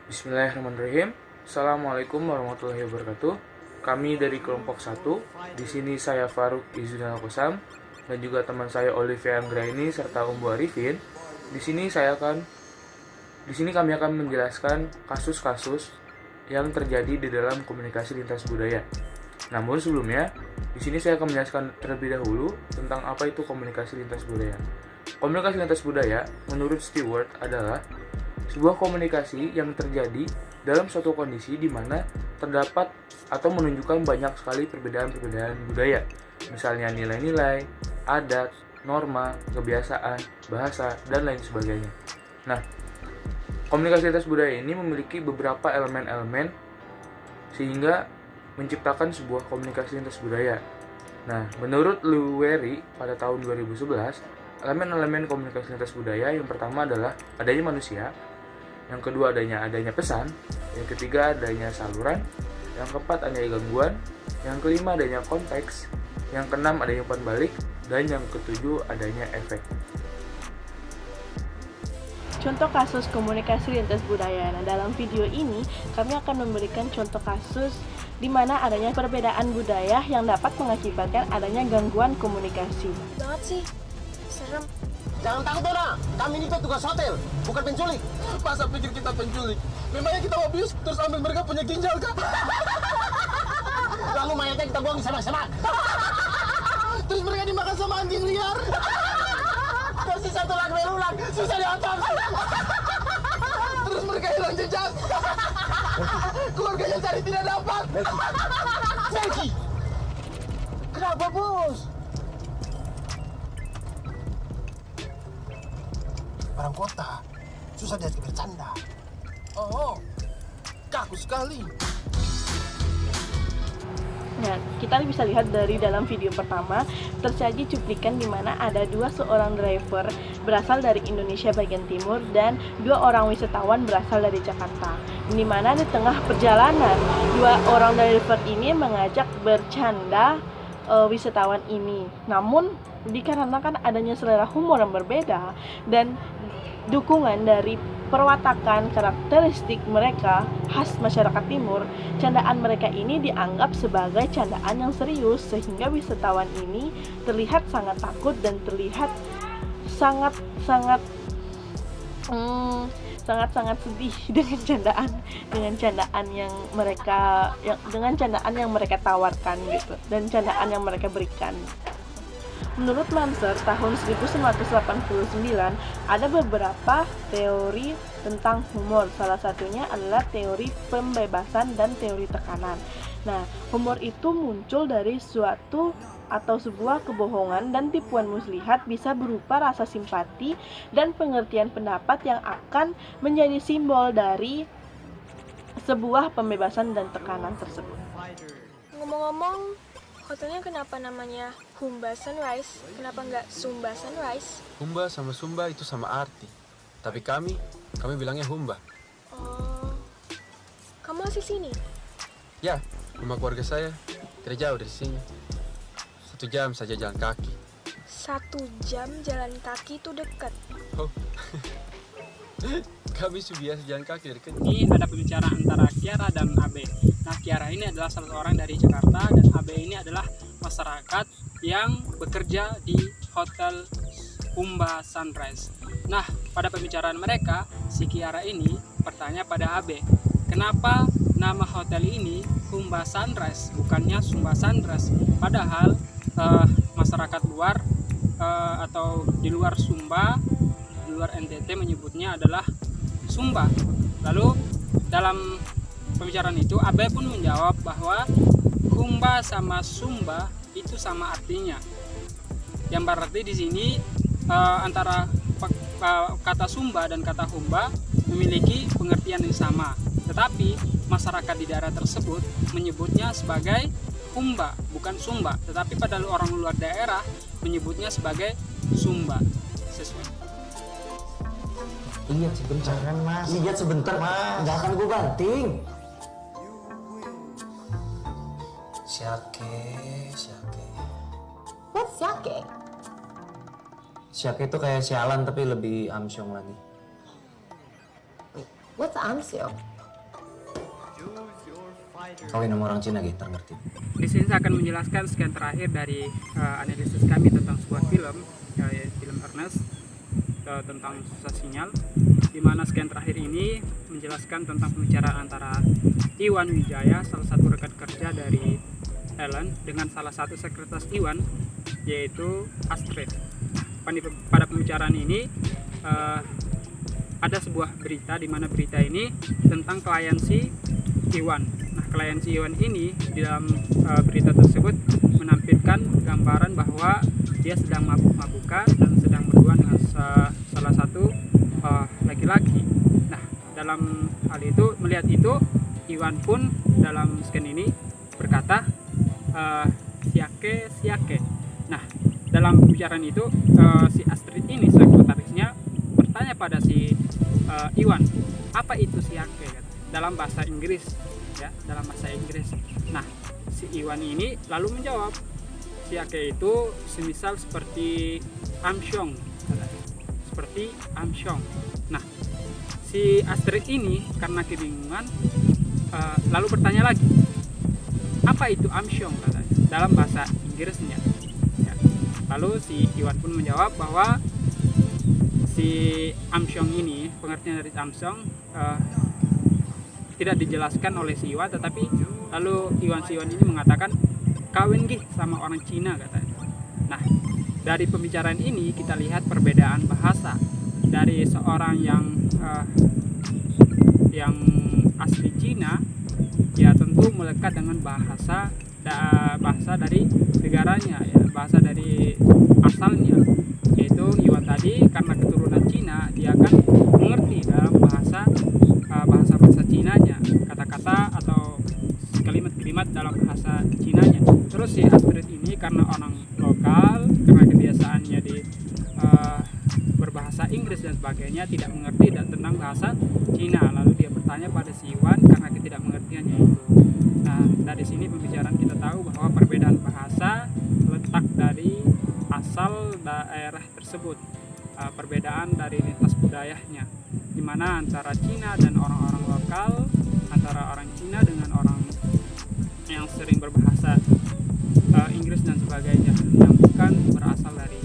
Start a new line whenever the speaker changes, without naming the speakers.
Bismillahirrahmanirrahim. Assalamualaikum warahmatullahi wabarakatuh. Kami dari kelompok 1. Di sini saya Faruk Izzuddin Al-Qasam dan juga teman saya Olivia Anggraini serta Umbu Arifin. Di sini kami akan menjelaskan kasus-kasus yang terjadi di dalam komunikasi lintas budaya. Namun sebelumnya, di sini saya akan menjelaskan terlebih dahulu tentang apa itu komunikasi lintas budaya. Komunikasi lintas budaya menurut Stewart adalah sebuah komunikasi yang terjadi dalam suatu kondisi di mana terdapat atau menunjukkan banyak sekali perbedaan-perbedaan budaya, misalnya nilai-nilai, adat, norma, kebiasaan, bahasa, dan lain sebagainya. Nah, komunikasi lintas budaya ini memiliki beberapa elemen-elemen sehingga menciptakan sebuah komunikasi lintas budaya. Nah, menurut Luwery pada tahun 2011, elemen-elemen komunikasi lintas budaya yang pertama adalah adanya manusia, yang kedua adanya pesan, yang ketiga adanya saluran, yang keempat adanya gangguan, yang kelima adanya konteks, yang keenam adanya umpan balik, dan yang ketujuh adanya efek.
Contoh kasus komunikasi lintas budaya. Nah, dalam video ini kami akan memberikan contoh kasus di mana adanya perbedaan budaya yang dapat mengakibatkan adanya gangguan komunikasi.
Banget sih, serem.
Jangan takut orang, kami ini petugas hotel, bukan penculik.
Masa pikir kita penculik? Memangnya kita mau bius terus ambil mereka punya ginjal kah?
Lalu mayatnya kita buang di semak-semak.
Terus mereka dimakan sama anjing liar.
Terus satu lagi berulang, susah diotong.
Terus mereka hilang jejak. Keluarganya cari tidak dapat.
Selfie. Kenapa bos?
Orang kota susah diajak bercanda. Oh, kaku sekali.
Nah, kita bisa lihat dari dalam video pertama tersaji cuplikan di mana ada seorang driver berasal dari Indonesia bagian timur dan 2 orang wisatawan berasal dari Jakarta. Di mana di tengah perjalanan 2 orang driver ini mengajak bercanda wisatawan ini. Namun dikarenakan adanya selera humor yang berbeda dan dukungan dari perwatakan karakteristik mereka khas masyarakat timur, candaan mereka ini dianggap sebagai candaan yang serius sehingga wisatawan ini terlihat sangat takut dan terlihat sangat sedih dengan candaan yang mereka tawarkan gitu dan candaan yang mereka berikan. Menurut Manser, tahun 1989 ada beberapa teori tentang humor. Salah satunya adalah teori pembebasan dan teori tekanan. Nah, humor itu muncul dari suatu atau sebuah kebohongan dan tipuan muslihat bisa berupa rasa simpati dan pengertian pendapat yang akan menjadi simbol dari sebuah pembebasan dan tekanan tersebut.
Ngomong-ngomong, hotelnya kenapa namanya Humba Sunrise? Kenapa nggak Sumba Sunrise?
Humba sama Sumba itu sama arti. Tapi kami bilangnya Humba.
Oh, kamu asli sini?
Ya, rumah keluarga saya tidak jauh dari sini. 1 jam saja jalan kaki.
1 jam jalan kaki itu dekat.
Oh, kami sudah biasa jalan kaki dari kecil.
Ini ada pembicaraan antara Kiara dan Abe. Nah, Kiara ini adalah salah seorang dari Jakarta dan Abe ini adalah masyarakat yang bekerja di Hotel Humba Sunrise. Nah, pada pembicaraan mereka, si Kiara ini bertanya pada Abe, kenapa nama hotel ini Humba Sunrise bukannya Sumba Sunrise? Padahal masyarakat luar atau di luar Sumba, di luar NTT menyebutnya adalah Sumba. Lalu dalam pembicaraan itu Abe pun menjawab bahwa Humba sama Sumba itu sama artinya. Yang berarti di sini antara kata Sumba dan kata Humba memiliki pengertian yang sama. Tetapi masyarakat di daerah tersebut menyebutnya sebagai Humba, bukan Sumba. Tetapi pada orang luar daerah menyebutnya sebagai Sumba. Sesuai.
Lihat sebentar kan mas. Lihat sebentar mas. Nggak akan gue banting.
Syake.
What's syake?
Syake itu kayak sialan tapi lebih amsyong lagi.
What's amsyong? Oke, nama orang Cina gitu, ngerti.
Di sini saya akan menjelaskan scan terakhir dari analisis kami tentang sebuah film, film Ernest, tentang susah sinyal, di mana scan terakhir ini menjelaskan tentang pembicaraan antara Iwan Wijaya, salah satu rekan kerja dari Ellen, dengan salah satu sekretaris Iwan, yaitu Astrid. Pada pembicaraan ini ada sebuah berita, di mana berita ini tentang klien si Iwan. Nah, klien si Iwan ini di dalam berita tersebut menampilkan gambaran bahwa dia sedang mabuk-mabukan dan sedang berduaan dengan salah satu laki-laki. Nah, dalam hal itu, melihat itu, Iwan pun dalam scan ini berkata siake. Nah, dalam pembicaraan itu si Astrid ini, sekretarisnya, bertanya pada si Iwan, apa itu siake? Dalam bahasa Inggris, ya, dalam bahasa Inggris. Nah, si Iwan ini lalu menjawab, siake itu semisal seperti amsyong, seperti amsyong. Nah, si Astrid ini karena kebingungan lalu bertanya lagi, apa itu amsyong, katanya, dalam bahasa Inggrisnya. Ya. Lalu si Iwan pun menjawab bahwa si amsyong ini, pengertian dari amsyong tidak dijelaskan oleh si Iwan, tetapi lalu si Iwan ini mengatakan kawin gih sama orang Cina, katanya. Nah, dari pembicaraan ini kita lihat perbedaan bahasa dari seorang yang asli Cina, ya tentu melekat dengan bahasa dari negaranya, ya, bahasa dari asalnya, yaitu Iwan tadi karena keturunan Cina, dia akan mengerti dalam bahasa Cinanya, kata-kata atau kalimat-kalimat dalam bahasa Cinanya. Terus si Astrid ini karena orang lokal, karena kebiasaannya di berbahasa Inggris dan sebagainya, tidak mengerti tentang bahasa Cina. Lalu dia bertanya pada si Iwan karena ketidakmengertiannya itu. Nah, dari sini pembicaraan kita tahu bahwa perbedaan bahasa letak dari asal daerah tersebut, perbedaan dari lintas budayanya, di mana antara Cina dan orang-orang lokal, antara orang Cina dengan orang yang sering berbahasa Inggris dan sebagainya, yang bukan berasal dari